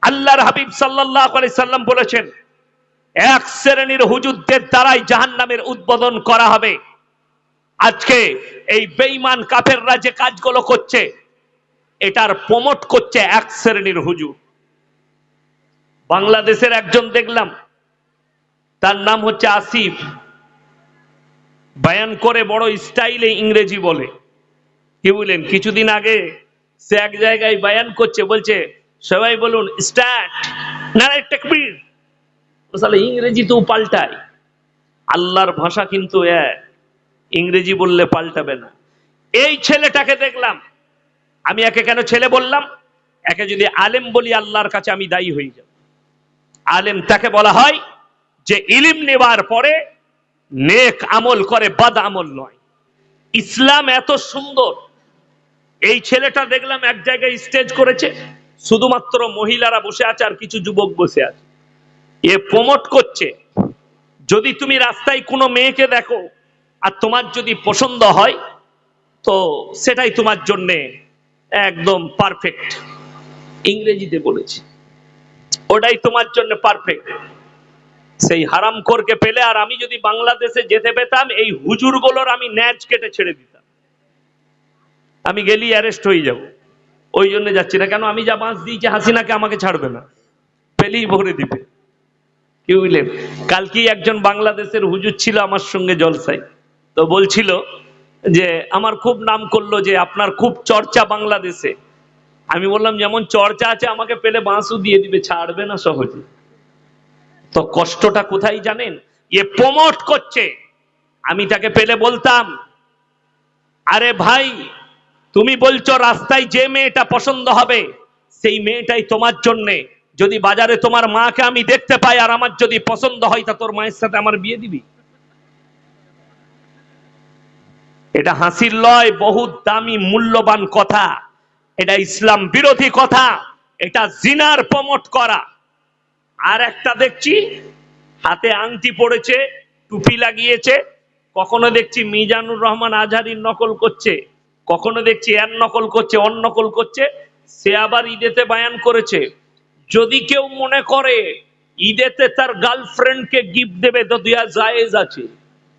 আল্লাহর হাবিব সাল্লাল্লাহু আলাইহি সাল্লাম বলেছেন, এক শ্রেণীর হুজুরদের দ্বারাই জাহান্নামের উদ্বোধন করা হবে। আজকে এই বেঈমান কাফেররা যে কাজগুলো করছে, এটার প্রমোট করছে এক শ্রেণীর হুজুর। বাংলাদেশের একজন দেখলাম, তার নাম হচ্ছে আসিফ, বয়ান করে বড় স্টাইলে ইংরেজি বলে। কি বলেন, কিছুদিন আগে সে এক জায়গায় বয়ান করছে, বলছে সবাই বলুন স্টার্ট, নারে তাকবীর। আসলে ইংরেজি তো পাল্টায়, আল্লাহর ভাষা কিন্তু এক, ইংরেজি বললে পাল্টাবে না। এই ছেলেটাকে দেখলাম, আমি একে কেন ছেলে বললাম, একে যদি আলেম বলি আল্লাহর কাছে আমি দায়ী হয়ে যাব। আলেম তাকে বলা হয় যে ইলম নেওয়ার পরে নেক আমল করে, বদ আমল নয়। ইসলাম এত সুন্দর। এই ছেলেটা দেখলাম এক জায়গায় স্টেজ করেছে, শুধুমাত্র মহিলারা বসে আছে আর কিছু যুবক বসে আছে। এ প্রমোট করছে, যদি তুমি রাস্তায় কোনো মেয়েকে দেখো আর তোমার যদি পছন্দ হয়, তো সেটাই তোমার জন্য একদম পারফেক্ট। ইংরেজিতে বলেছি, ওটাই তোমার জন্য পারফেক্ট। সেই হারামখোরকে পেলে, আর আমি যদি বাংলাদেশে যেতে পেতাম, এই হুজুরগুলোর আমি ন্যাজ কেটে ছেড়ে দিতাম। আমি গেলি অ্যারেস্ট হয়ে যাব, ওই জন্য যাচ্ছি না। কেন, আমি যা বাঁশ দিয়েছি হাসিনাকে, আমাকে ছাড়বে না, পেলেই ভরে দিবে। কি বুঝলেন? কালকে একজন বাংলাদেশের হুজুর ছিল আমার সঙ্গে জলসায়, তো বলছিল যে আমার খুব নাম করলো যে আপনার খুব চর্চা বাংলাদেশে। আমি বললাম যেমন চর্চা আছে, আমাকে পেলে বাঁশও দিয়ে দিবে, ছাড়বে না সহজে। তো কষ্টটা কোথায় জানেন? এ প্রমোট করছে। আমি তাকে পেলে বলতাম, আরে ভাই, তুমি বলছো রাস্তায় যে মেয়েটা পছন্দ হবে সেই মেয়েটাই তোমার জন্যে। যদি বাজারে তোমার মাকে আমি দেখতে পাই আর আমার যদি পছন্দ হয়, তা তোর মায়ের সাথে আমার বিয়ে দিবি? এটা হাসির লয়, বহুত দামি মূল্যবান কথা। এটা ইসলাম বিরোধী কথা, এটা জিনার প্রমোট করা। আর একটা দেখছি হাতে আংটি পড়েছে, টুপি লাগিয়েছে, কখনো দেখছি মিজানুর রহমান আজহারির নকল করছে, কখনো দেখছি এর নকল করছে, অন্য নকল করছে। সে আবার ঈদেতে বয়ান করেছে, যদি কেউ মনে করে ঈদেতে তার গার্লফ্রেন্ডকে গিফট দেবে তো দেয়া জায়েজ আছে।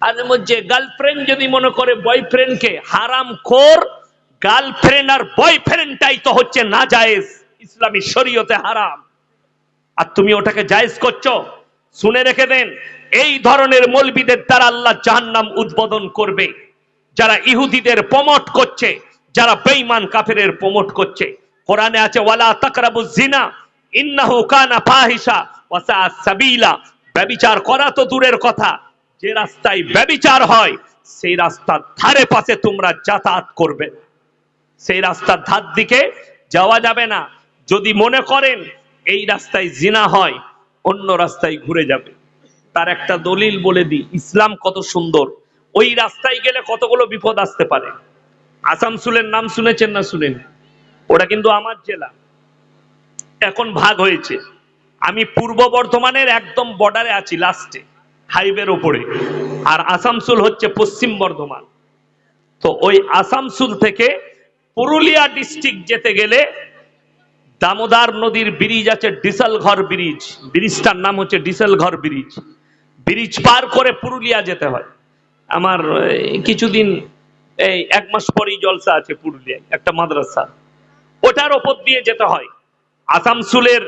আর মধ্যে গার্লফ্রেন্ড যদি মনে করে বয়ফ্রেন্ডকে, হারামখোর, গার্লফ্রেন্ড আর বয়ফ্রেন্ডটাই তো হচ্ছে না জায়েজ, ইসলামী শরীয়তে হারাম। আর তুমি ওটাকে জায়েজ করছো। শুনে রেখে দেন, এই ধরনের মৌলবীদের দ্বারা আল্লাহ জাহান্নাম উদ্বোধন করবে। যারা ইহুদিদের প্রমোট করছে, যারা বেঈমান কাফেরের প্রমোট করছে। কোরআনে আছে ওয়ালা তাকরাবুজ জিনা ইন্নাহু কানা ফাহিশা ওয়া সাআ সাবিলা। ব্যভিচার করা তো দূরের কথা, যে রাস্তায় ব্যভিচার হয় সেই রাস্তার ধারে পাশে তোমরা যাতায়াত করবে, সেই রাস্তার ধার দিকে যাওয়া যাবে না। যদি মনে করেন এই রাস্তায় জিনা হয়, অন্য রাস্তায় ঘুরে যাবে। তার একটা দলিল বলে দিই, ইসলাম কত সুন্দর। ওই রাস্তায় গেলে কতগুলো বিপদ আসতে পারে। আসানসোলের নাম শুনেছেন না শুনেন? ওটা কিন্তু আমার জেলা, এখন ভাগ হয়েছে। আমি পূর্ব বর্ধমানের একদম বর্ডারে আছি, লাস্টে হাইওয়ের ওপরে, আর আসানসোল হচ্ছে পশ্চিম বর্ধমান। তো ওই আসানসোল থেকে পুরুলিয়া ডিস্ট্রিক্ট যেতে গেলে দামোদর নদীর ব্রিজ আছে, ডিসেলঘর ব্রিজ, ব্রিজটার নাম হচ্ছে ডিসেলঘর ব্রিজ। ব্রিজ পার করে পুরুলিয়া যেতে হয়। আমার কিছুদিন, এই 1 মাস পরেই জলসা আছে পুরুলিয়ায়, একটা মাদ্রাসা, ওটার ওপর দিয়ে যেতে হয়। আসানসোলের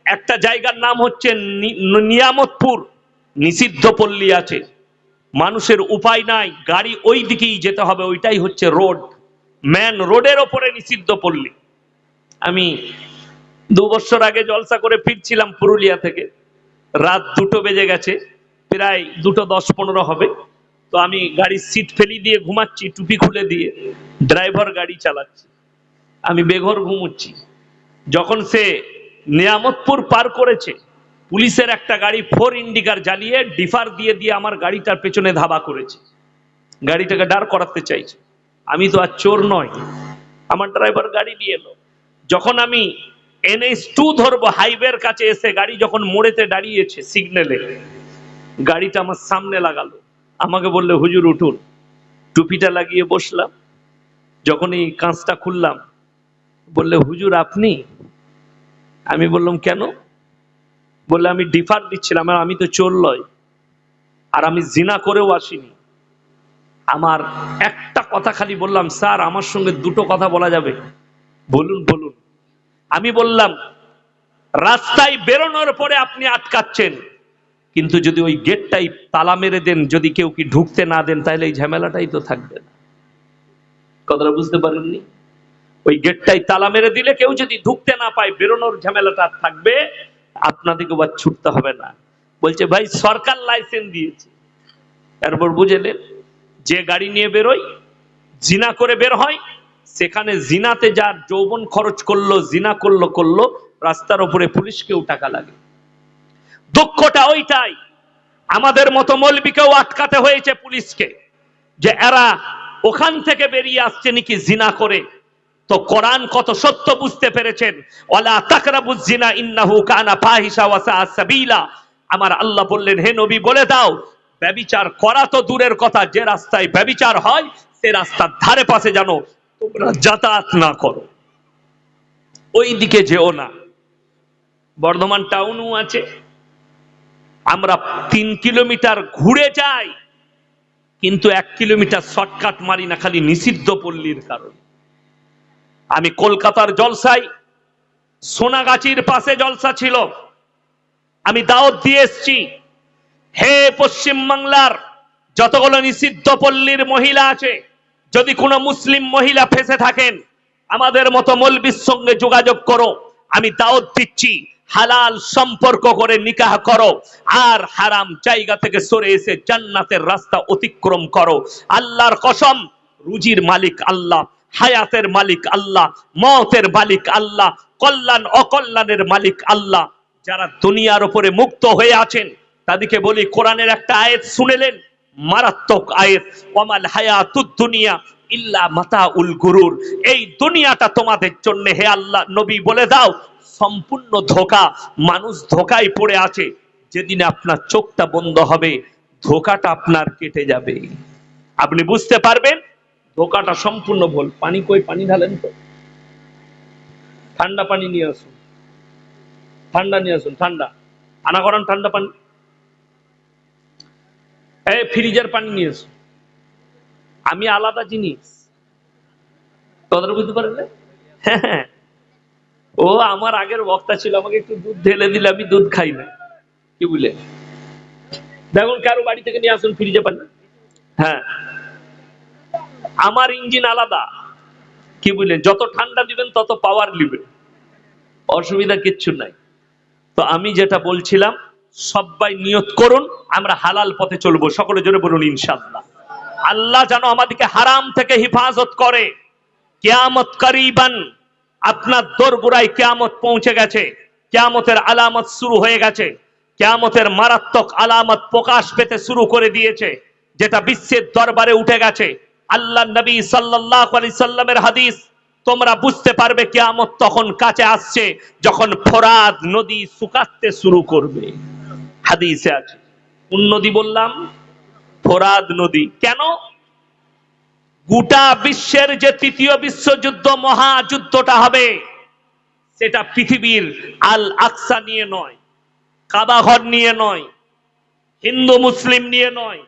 একটা জায়গার নাম হচ্ছে নিয়ামতপুর, নিষিদ্ধ পল্লী আছে। মানুষের উপায় নাই, গাড়ি ওই দিকেই যেতে হবে, ওইটাই হচ্ছে রোড, মেন রোডের ওপরে নিষিদ্ধ পল্লী। আমি 2 বছর আগে জলসা করে ফিরছিলাম পুরুলিয়া থেকে, রাত 2টো বেজে গেছে, প্রায় 2:10-15 হবে। তো আমি গাড়ির সিট ফেলি দিয়ে ঘুমাচ্ছি, টুপি খুলে দিয়ে, ড্রাইভার গাড়ি চালাচ্ছে, আমি বেঘর ঘুমুচ্ছি। যখন সে নিয়ামতপুর পার করেছে, পুলিশের একটা গাড়ি 4 ইন্ডিকার জ্বালিয়ে ডিফার দিয়ে দিয়ে আমার গাড়িটার পেছনে ধাবা করেছে, গাড়িটাকে দাঁড় করাতে চাইছে। আমি তো আর চোর নয়, আমার ড্রাইভার গাড়ি দিয়ে এলো। যখন আমি NH2 ধরবো, হাইওয়ের কাছে এসে গাড়ি যখন মোড়েতে দাঁড়িয়েছে সিগন্যালে, গাড়িটা আমার সামনে লাগালো, আমাকে বললে হুজুর উঠুন। টুপিটা লাগিয়ে বসলাম, যখন এই কাঁচটা খুললাম, বললে হুজুর আপনি? আমি বললাম কেন? বললে আমি ডিফার দিচ্ছিলাম, আমি তো চোর লয়, আর আমি জিনা করেও আসিনি। আমার একটা কথা খালি বললাম, স্যার আমার সঙ্গে দুটো কথা বলা যাবে? বলুন বলুন। আমি বললাম, রাস্তায় বেরোনোর পরে আপনি আটকাচ্ছেন, কিন্তু যদি ওই গেটটাই তালা মেরে দেন, যদি কেউ কি ঢুকতে না দেন, তাহলে এই ঝামেলাটাই তো থাকবে না। কথাটা বুঝতে পারেননি? ওই গেটটাই তালা মেরে দিলে কেউ যদি ঢুকতে না পায়, বেরোনোর ঝামেলাটা থাকবে, আপনাদেরকে আবার ছুটতে হবে না। বলছে ভাই সরকার লাইসেন্স দিয়েছে। এরপর বুঝলেন, যে গাড়ি নিয়ে বেরোয়, জিনা করে বের হয়, সেখানে জিনাতে যার যৌবন খরচ করলো, জিনা করলো, রাস্তার উপরে পুলিশকেও টাকা লাগে। দুঃখটা ওইটাই, আমাদের মতো মৌলবীকেও আটকাতে হয়েছে পুলিশকে, যে এরা ওখান থেকে বেরিয়ে আসছে নাকি জিনা করে। তো কোরআন কত সত্য বুঝতে পেরেছেন, ওয়ালা তাকরাবুজ জিনা ইন্নাহু কানা ফাহিশা ওয়া সাআ সাবিলা। আমার আল্লাহ বললেন, হে নবী বলে দাও, ব্যভিচার করা তো দূরের কথা, যে রাস্তায় ব্যভিচার হয় সে রাস্তার ধারে পাশে জানো তোমরা যাতায়াত না করো, ওই দিকে যেও না। বর্ধমান টাউনও আছে, আমরা 3 কিলোমিটার ঘুরে যাই, কিন্তু 1 কিলোমিটার শর্টকাট মারি না, খালি নিষিদ্ধ পল্লীর কারণে। আমি কলকাতার জলসায়, সোনাগাছির পাশে জলসা ছিল, আমি দাওয়াত দিয়ে এসছি, হে পশ্চিম বাংলার যতগুলো নিষিদ্ধ পল্লীর মহিলা আছে, যদি কোনো মুসলিম মহিলা ফেসে থাকেন, আমাদের মতো মৌলবীর সঙ্গে যোগাযোগ করো। আমি দাওয়াত দিচ্ছি, হালাল সম্পর্ক করে নিকাহ করো, আর হারাম জায়গা থেকে সরে এসে জান্নাতের রাস্তা অতিক্রম করো। আল্লাহর কসম, রুজির মালিক আল্লাহ, হায়াতের মালিক আল্লাহ, মওতের মালিক আল্লাহ, কল্যাণ অকল্যাণের মালিক আল্লাহ। যারা দুনিয়ার উপরে মুক্ত হয়ে আছেন, তাদেরকে বলি, কোরআনের একটা আয়াত শুনেলেন, মারাত্মক আয়াত, ওয়ামাল হায়াতুদ দুনিয়া ইল্লা মাতাউল গুরুর। এই দুনিয়াটা তোমাদের জন্য, হে আল্লাহ নবী বলে দাও, সম্পূর্ণ ধোঁকা। মানুষ ধোঁকায় পড়ে আছে, যেদিন আপনার চোখটা বন্ধ হবে, ধোঁকাটা আপনার কেটে যাবে, আপনি বুঝতে পারবেন ধোঁকাটা সম্পূর্ণ ভুল। পানি কই? পানি ঢালেন তো, ঠান্ডা পানি নিয়ে আসুন, ঠান্ডা নিয়ে আসুন, ঠান্ডা আনা করান, ঠান্ডা পানি, এই ফ্রিজের পানি নিয়ে আসুন। আমি আলাদা জিনিস, তোদের বুঝতে পারেন না? হ্যাঁ, ও আমার আগের বক্তা ছিল, আমাকে একটু দুধ ঢেলে দিলে আমি দুধ খাই না, কি বুঝলে? দেখুন কারো বাড়ি থেকে নিয়ে আসুন ফ্রিজে পানি। হ্যাঁ, আমার ইঞ্জিন আলাদা, কি বুঝলেন? যত ঠান্ডা দিবেন তত পাওয়ার নিবে, অসুবিধা কিচ্ছু নাই। তো আমি যেটা বলছিলাম, সবাই নিয়ত করুন আমরা হালাল পথে চলবো, সকলে জোরে বলুন ইনশাআল্লাহ। আল্লাহ যেন আমাদেরকে হারাম থেকে হেফাজত করে। কিয়ামত করিবান, আপনার দোরগোড়ায় কিয়ামত পৌঁছে গেছে, কিয়ামতের আলামত শুরু হয়ে গেছে, কিয়ামতের মারাত্মক আলামত প্রকাশ পেতে শুরু করে দিয়েছে, যেটা বিশ্বের দরবারে উঠে গেছে। আল্লাহ নবী সাল্লাল্লাহু আলাইহি সাল্লামের হাদিস, তোমরা বুঝতে পারবে কিয়ামত তখন কাছে আসছে যখন ফোরাত নদী শুকাতে শুরু করবে। হাদিসে আছে। কোন নদী বললাম? ফোরাত নদী। কেন? গোটা বিশ্বের যে তৃতীয় বিশ্বযুদ্ধ, মহাযুদ্ধটা হবে, সেটা পৃথিবীর আল আকসা নিয়ে নয়, কাবা ঘর নিয়ে নয়, হিন্দু মুসলিম নিয়ে নয়।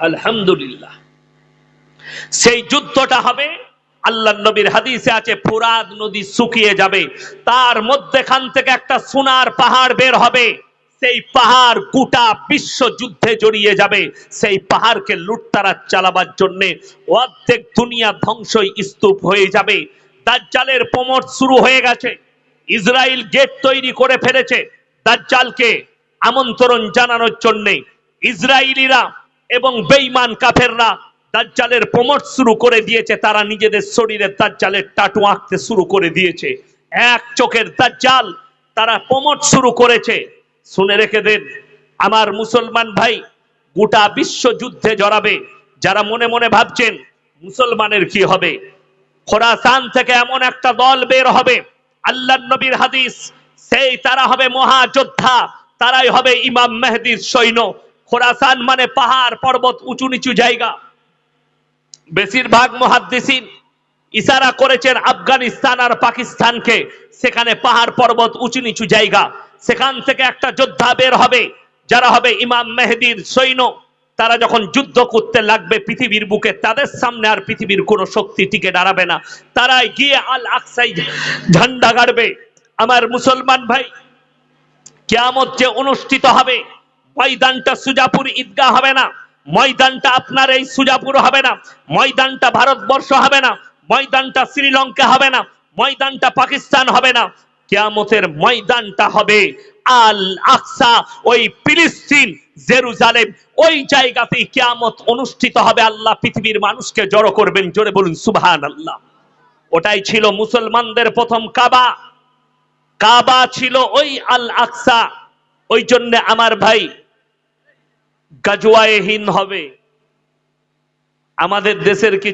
আলহামদুলিল্লাহ, সেই যুদ্ধটা হবে, আল্লাহ নবীর হাদিসে আছে, ফোরাত নদী শুকিয়ে যাবে, তার মধ্যখান থেকে একটা সোনার পাহাড় বের হবে, সেই পাহাড় গোটা বিশ্ব যুদ্ধে জড়িয়ে যাবে। সেই পাহাড়কে লুটতারাজ চালাবার জন্য অর্ধেক দুনিয়া ধ্বংসই স্তূপ হয়ে যাবে। দাজ্জালের প্রমোট শুরু হয়ে গেছে, ইসরায়েল গেট তৈরি করে ফেলেছে দাজ্জালকে আমন্ত্রণ জানানোর জন্য। ইসরায়েলিরা এবং বেঈমান কাফেররা দাজ্জালের প্রমোট শুরু করে দিয়েছে, তারা নিজেদের শরীরে দাজ্জালের টাটু আঁকতে শুরু করে দিয়েছে, এক চোখের দাজ্জাল তারা প্রমোট শুরু করেছে। শুনে রেখে দেন আমার মুসলমান ভাই, গোটা বিশ্ব যুদ্ধে জড়াবে। যারা মনে মনে ভাবছেন মুসলমানের কি হবে, খোরাসান থেকে এমন একটা দল বের হবে, আল্লাহর নবীর হাদিস, সেই তারা হবে মহাযোদ্ধা, তারাই হবে ইমাম মেহেদীর সৈন্য। খোরাসান মানে পাহাড় পর্বত, উঁচু নিচু জায়গা। বেশিরভাগ মুহাদ্দিসিন ইশারা করেছেন আফগানিস্তান আর পাকিস্তানকে, সেখানে পাহাড় পর্বত উঁচু নিচু জায়গা, সেখান থেকে একটা যোদ্ধা বের হবে, যারা হবে ইমাম মেহেদির সৈন্য। তারা যখন যুদ্ধ করতে লাগবে পৃথিবীর বুকে, তাদের সামনে আর পৃথিবীর কোনো শক্তি টিকে দাঁড়াবে না, তারাই গিয়ে আল আকসায় ঝান্ডা গাড়বে। আমার মুসলমান ভাই, কিয়ামত যে অনুষ্ঠিত হবে, ময়দানটা সুজাপুর ঈদগাহ হবে না, ময়দানটা আপনার এই সুজাপুর হবে না, ময়দানটা ভারতবর্ষ হবে না, ময়দানটা শ্রীলঙ্কা হবে না, ময়দানটা পাকিস্তান হবে না, কিয়ামতের ময়দানটা হবে আল আকসা, ওই ফিলিস্তিন জেরুজালেম, ওই জায়গাতেই কিয়ামত অনুষ্ঠিত হবে। আল্লাহ পৃথিবীর মানুষকে জড়ো করবেন, জোরে বলুন সুবহানাল্লাহ। ওটাই ছিল মুসলমানদের প্রথম কাবা, কাবা ছিল ওই আল আকসা। ওই জন্য আমার ভাই, গাজওয়ায়ে হিন্দ হবে, আমাদের দেশের কি